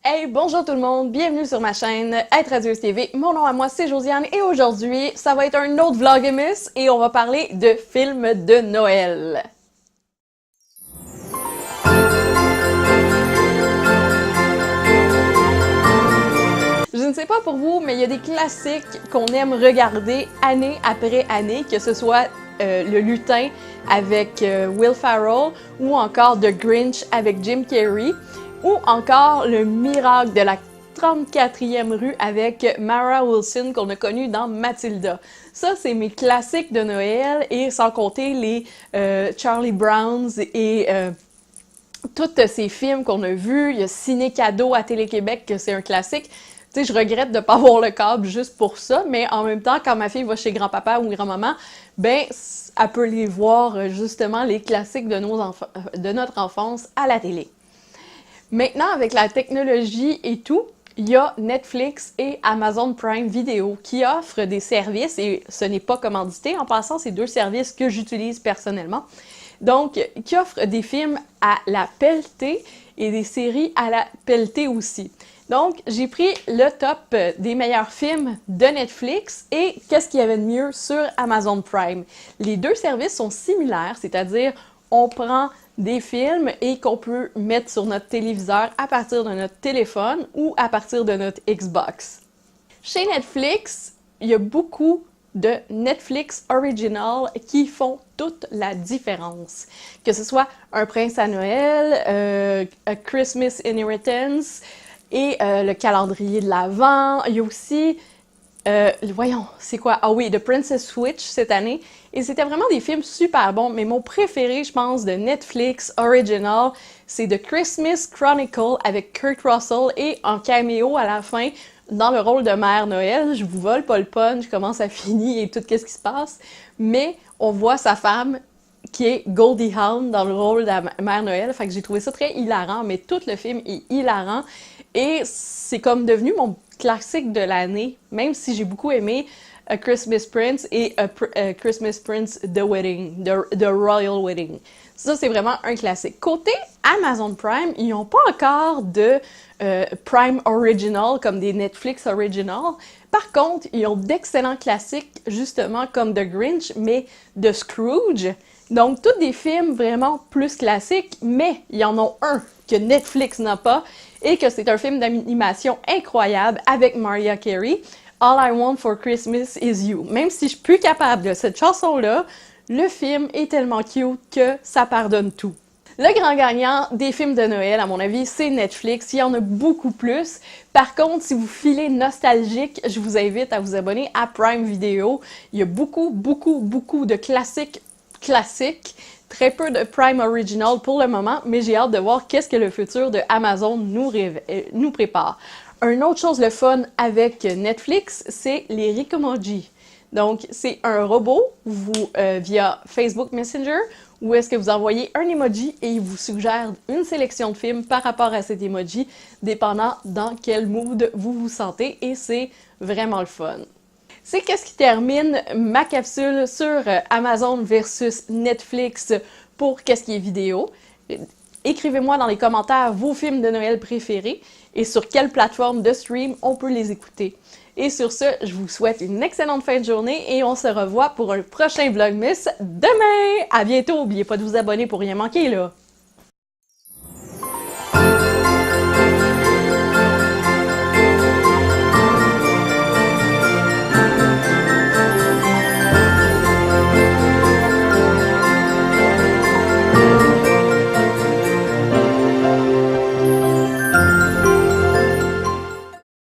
Hey, bonjour tout le monde, bienvenue sur ma chaîne Être Radieuse TV. Mon nom à moi c'est Josiane et aujourd'hui ça va être un autre Vlogmas et on va parler de films de Noël. Je ne sais pas pour vous, mais il y a des classiques qu'on aime regarder année après année, que ce soit Le Lutin avec Will Ferrell ou encore The Grinch avec Jim Carrey ou encore Le Miracle de la 34e rue avec Mara Wilson qu'on a connu dans Matilda. Ça, c'est mes classiques de Noël et sans compter les Charlie Browns et tous ces films qu'on a vus. Il y a Ciné Cadeau à Télé-Québec, que c'est un classique. Tu sais, je regrette de ne pas avoir le câble juste pour ça, mais en même temps, quand ma fille va chez grand-papa ou grand-maman, ben, elle peut les voir justement les classiques de notre enfance à la télé. Maintenant, avec la technologie et tout, il y a Netflix et Amazon Prime Video qui offrent des services, et ce n'est pas commandité. En passant, c'est deux services que j'utilise personnellement. Donc, qui offrent des films à la pelletée et des séries à la pelletée aussi. Donc, j'ai pris le top des meilleurs films de Netflix et qu'est-ce qu'il y avait de mieux sur Amazon Prime. Les deux services sont similaires, c'est-à-dire on prend des films et qu'on peut mettre sur notre téléviseur à partir de notre téléphone ou à partir de notre Xbox. Chez Netflix, il y a beaucoup de Netflix Original qui font toute la différence. Que ce soit Un Prince à Noël, A Christmas Inheritance et le calendrier de l'Avent. Il y a aussi voyons, c'est quoi? Ah oui, The Princess Switch cette année. Et c'était vraiment des films super bons, mais mon préféré, je pense, de Netflix Original, c'est The Christmas Chronicle avec Kurt Russell et en caméo à la fin, dans le rôle de Mère Noël. Je vous vole pas le punch, comment ça finit et tout qu'est-ce qui se passe. Mais on voit sa femme qui est Goldie Hawn dans le rôle de la Mère Noël. Fait que j'ai trouvé ça très hilarant, mais tout le film est hilarant. Et c'est comme devenu mon classique de l'année, même si j'ai beaucoup aimé A Christmas Prince et A Christmas Prince The Wedding, The Royal Wedding. Ça, c'est vraiment un classique. Côté Amazon Prime, ils n'ont pas encore de Prime Original comme des Netflix Original. Par contre, ils ont d'excellents classiques, justement comme The Grinch, mais de Scrooge. Donc, tous des films vraiment plus classiques, mais il y en a un que Netflix n'a pas, et que c'est un film d'animation incroyable avec Mariah Carey, All I Want for Christmas is You. Même si je suis plus capable de cette chanson-là, le film est tellement cute que ça pardonne tout. Le grand gagnant des films de Noël, à mon avis, c'est Netflix. Il y en a beaucoup plus. Par contre, si vous filez nostalgique, je vous invite à vous abonner à Prime Video. Il y a beaucoup de classiques. Très peu de Prime Original pour le moment, mais j'ai hâte de voir qu'est-ce que le futur de Amazon nous prépare. Une autre chose le fun avec Netflix, c'est les Rickomoji. Donc, c'est un robot via Facebook Messenger où est-ce que vous envoyez un emoji et il vous suggère une sélection de films par rapport à cet emoji, dépendant dans quel mood vous vous sentez, et c'est vraiment le fun. C'est qu'est-ce qui termine ma capsule sur Amazon versus Netflix pour qu'est-ce qui est vidéo. Écrivez-moi dans les commentaires vos films de Noël préférés et sur quelle plateforme de stream on peut les écouter. Et sur ce, je vous souhaite une excellente fin de journée et on se revoit pour un prochain Vlogmas demain! À bientôt! N'oubliez pas de vous abonner pour rien manquer là!